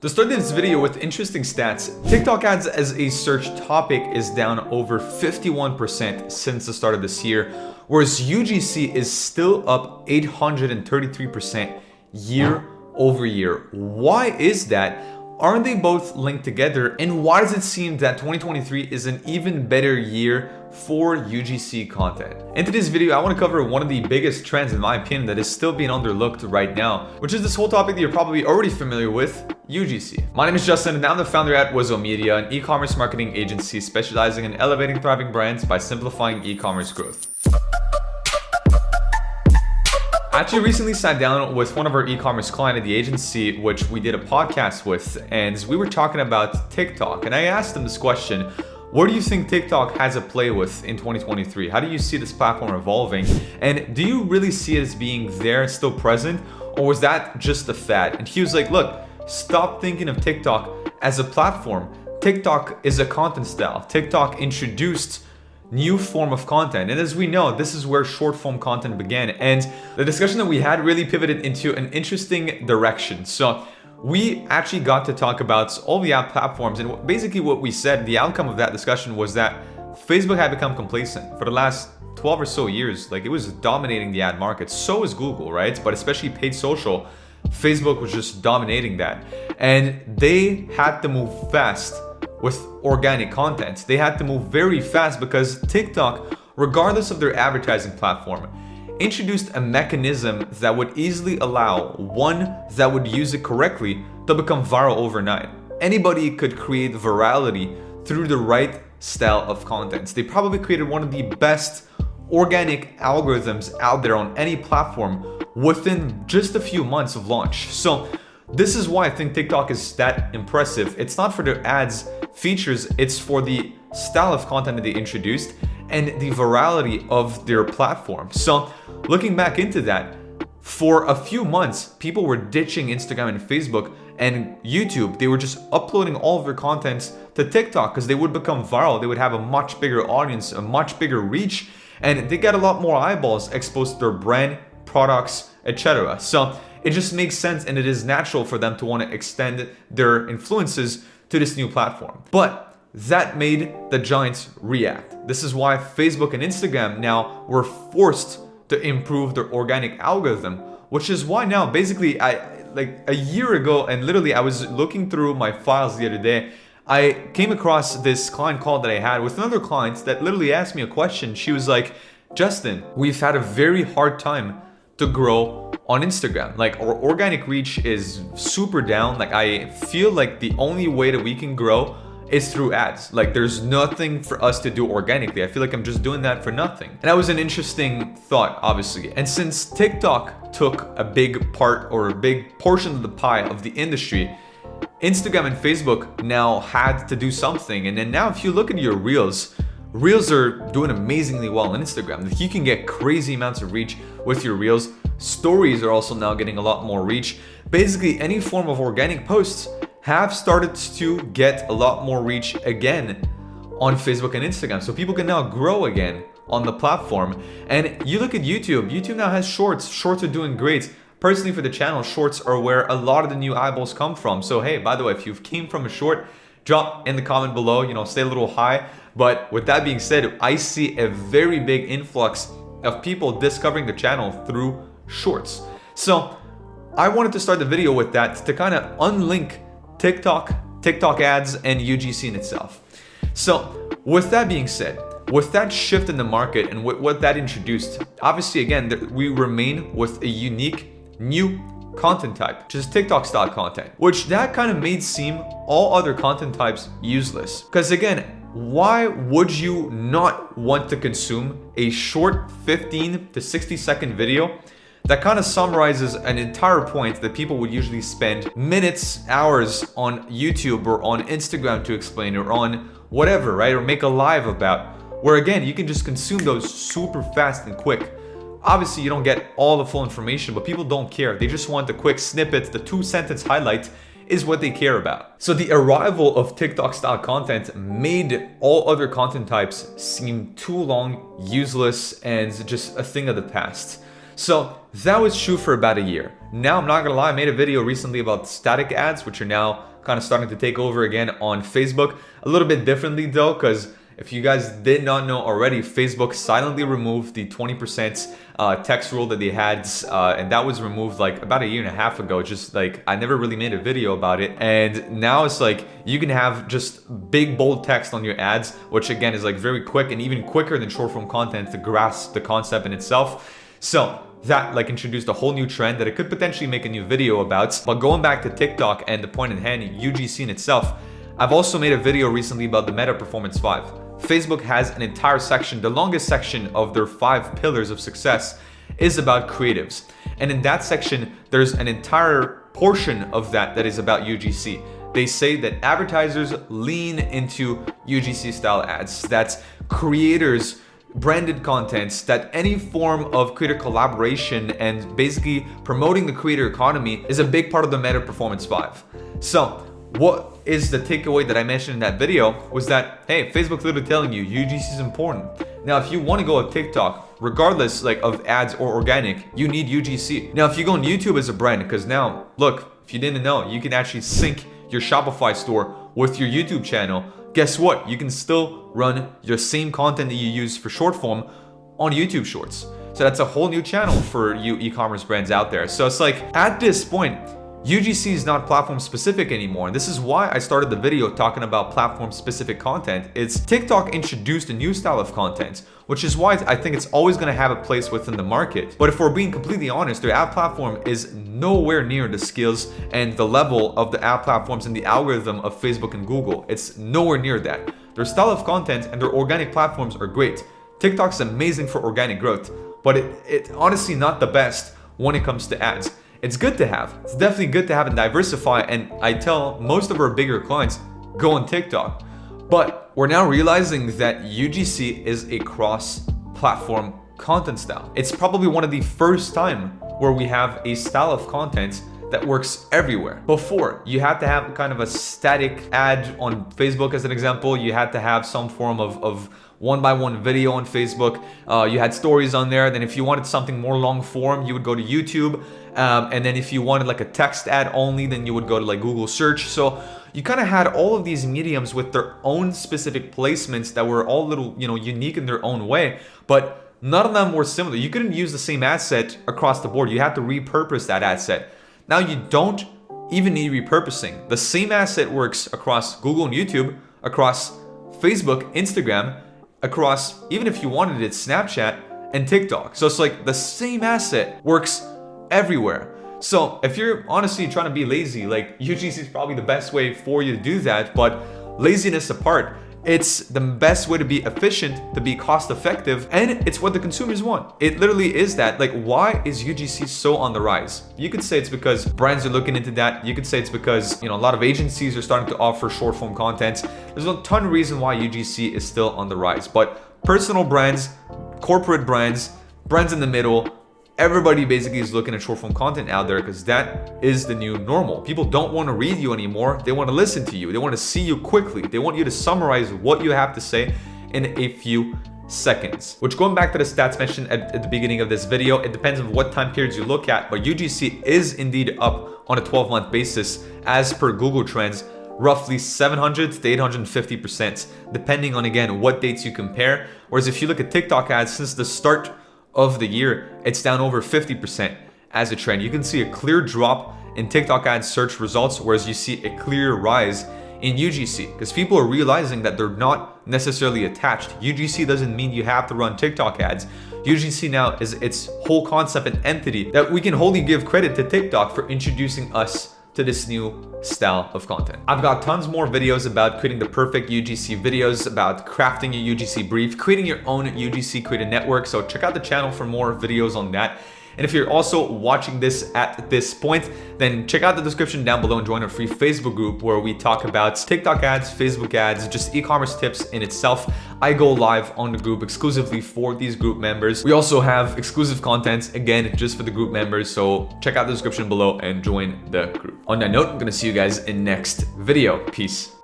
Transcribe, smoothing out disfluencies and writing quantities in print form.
To start this video with interesting stats, TikTok ads as a search topic is down over 51% since the start of this year, whereas UGC is still up 833% year over year. Why is that? Aren't they both linked together? And why does it seem that 2023 is an even better year for UGC content? In today's video, I want to cover one of the biggest trends, in my opinion, that is still being underlooked right now, which is this whole topic that you're probably already familiar with, UGC. My name is Justin, and I'm the founder at Wizo Media, an e-commerce marketing agency specializing in elevating thriving brands by simplifying e-commerce growth. I actually recently sat down with one of our e-commerce clients at the agency, which we did a podcast with, and we were talking about TikTok. And I asked them this question: where do you think TikTok has a play with in 2023? How do you see this platform evolving? And do you really see it as being there, still present? Or was that just a fad? And he was like, look, stop thinking of TikTok as a platform. TikTok is a content style. TikTok introduced new form of content. And as we know, this is where short form content began. And the discussion that we had really pivoted into an interesting direction. So we actually got to talk about all the ad platforms, and basically what we said, the outcome of that discussion was that Facebook had become complacent for the last 12 or so years. Like, it was dominating the ad market. So is Google, right? But especially paid social, Facebook was just dominating that. And they had to move fast with organic content. They had to move very fast because TikTok, regardless of their advertising platform, introduced a mechanism that would easily allow one that would use it correctly to become viral overnight. Anybody could create virality through the right style of content. They probably created one of the best organic algorithms out there on any platform within just a few months of launch. So this is why I think TikTok is that impressive. It's not for their ads features, it's for the style of content that they introduced and the virality of their platform. So looking back into that, for a few months, people were ditching Instagram and Facebook and YouTube. They were just uploading all of their content to TikTok because they would become viral. They would have a much bigger audience, a much bigger reach, and they get a lot more eyeballs exposed to their brand, products, etc. So it just makes sense, and it is natural for them to want to extend their influences to this new platform. But that made the giants react. This is why Facebook and Instagram now were forced to improve their organic algorithm, which is why now basically like a year ago, and literally I was looking through my files the other day, I came across this client call that I had with another client that literally asked me a question. She was like, Justin, we've had a very hard time to grow on Instagram. Like, our organic reach is super down. Like, I feel like the only way that we can grow is through ads. Like, there's nothing for us to do organically. I feel like I'm just doing that for nothing. And that was an interesting thought, obviously. And since TikTok took a big part or a big portion of the pie of the industry, Instagram and Facebook now had to do something. And then now if you look at your Reels are doing amazingly well on Instagram. You can get crazy amounts of reach with your Reels. Stories are also now getting a lot more reach. Basically, any form of organic posts have started to get a lot more reach again on Facebook and Instagram. So people can now grow again on the platform. And you look at YouTube. YouTube now has shorts. Shorts are doing great. Personally, for the channel, shorts are where a lot of the new eyeballs come from. So hey, by the way, if you came from a short, drop in the comment below, stay a little high. But with that being said, I see a very big influx of people discovering the channel through shorts. So I wanted to start the video with that to kind of unlink TikTok ads, and UGC in itself. So with that being said, with that shift in the market and what that introduced, obviously again, we remain with a unique new content type, which is TikTok style content, which that kind of made seem all other content types useless. Because again, why would you not want to consume a short 15 to 60-second video that kind of summarizes an entire point that people would usually spend minutes, hours on YouTube or on Instagram to explain, or on whatever, right? Or make a live about, where again, you can just consume those super fast and quick. Obviously, you don't get all the full information, but people don't care. They just want the quick snippets, the 2-sentence highlight is what they care about. So the arrival of TikTok style content made all other content types seem too long, useless, and just a thing of the past. So that was true for about a year. Now, I'm not gonna lie, I made a video recently about static ads, which are now kind of starting to take over again on Facebook. A little bit differently though, because if you guys did not know already, Facebook silently removed the 20% text rule that they had, and that was removed like about a year and a half ago. Just like, I never really made a video about it. And now it's like, you can have just big, bold text on your ads, which again is like very quick and even quicker than short form content to grasp the concept in itself. So that like introduced a whole new trend that I could potentially make a new video about. But going back to TikTok and the point in hand, UGC in itself, I've also made a video recently about the Meta Performance 5. Facebook has an entire section, the longest section of their 5 pillars of success is about creatives. And in that section, there's an entire portion of that is about UGC. They say that advertisers lean into UGC style ads, that's creators, branded contents, that any form of creator collaboration and basically promoting the creator economy is a big part of the Meta Performance 5. So what is the takeaway that I mentioned in that video was that, hey, Facebook's literally telling you UGC is important. Now, if you want to go with TikTok, regardless like of ads or organic, you need UGC. Now, if you go on YouTube as a brand, because now, look, if you didn't know, you can actually sync your Shopify store with your YouTube channel. Guess what? You can still run your same content that you use for short form on YouTube Shorts. So that's a whole new channel for you e-commerce brands out there. So it's like, at this point, UGC is not platform specific anymore. And this is why I started the video talking about platform specific content. It's TikTok introduced a new style of content, which is why I think it's always going to have a place within the market. But if we're being completely honest, their ad platform is nowhere near the skills and the level of the ad platforms and the algorithm of Facebook and Google. It's nowhere near that. Their style of content and their organic platforms are great. TikTok's amazing for organic growth, but it's honestly not the best when it comes to ads. It's good to have. It's definitely good to have and diversify. And I tell most of our bigger clients, go on TikTok. But we're now realizing that UGC is a cross-platform content style. It's probably one of the first time where we have a style of content that works everywhere. Before, you had to have kind of a static ad on Facebook as an example. You had to have some form of one-by-one video on Facebook. You had stories on there. Then if you wanted something more long form, you would go to YouTube. And then if you wanted like a text ad only, then you would go to like Google search. So you kind of had all of these mediums with their own specific placements that were all little, unique in their own way, but none of them were similar. You couldn't use the same ad set across the board. You had to repurpose that ad set. Now you don't even need repurposing. The same asset works across Google and YouTube, across Facebook, Instagram, across, even if you wanted it, Snapchat and TikTok. So it's like the same asset works everywhere. So if you're honestly trying to be lazy, like UGC is probably the best way for you to do that. But laziness apart, it's the best way to be efficient, to be cost effective, and it's what the consumers want. It literally is that. Like, why is UGC so on the rise? You could say it's because brands are looking into that. You could say it's because, a lot of agencies are starting to offer short form content. There's a ton of reason why UGC is still on the rise. But personal brands, corporate brands, brands in the middle, everybody basically is looking at short form content out there because that is the new normal. People don't want to read you anymore. They want to listen to you. They want to see you quickly. They want you to summarize what you have to say in a few seconds. Which, going back to the stats mentioned at the beginning of this video, it depends on what time periods you look at, but UGC is indeed up on a 12-month basis as per Google Trends, roughly 700 to 850%, depending on, again, what dates you compare. Whereas if you look at TikTok ads since the start of the year, it's down over 50% as a trend. You can see a clear drop in TikTok ad search results, whereas you see a clear rise in UGC because people are realizing that they're not necessarily attached. UGC doesn't mean you have to run TikTok ads. UGC now is its whole concept and entity that we can wholly give credit to TikTok for introducing us to this new style of content. I've got tons more videos about creating the perfect UGC videos, about crafting a UGC brief, creating your own UGC creator network. So check out the channel for more videos on that. And if you're also watching this at this point, then check out the description down below and join our free Facebook group where we talk about TikTok ads, Facebook ads, just e-commerce tips in itself. I go live on the group exclusively for these group members. We also have exclusive content, again, just for the group members. So check out the description below and join the group. On that note, I'm gonna see you guys in next video. Peace.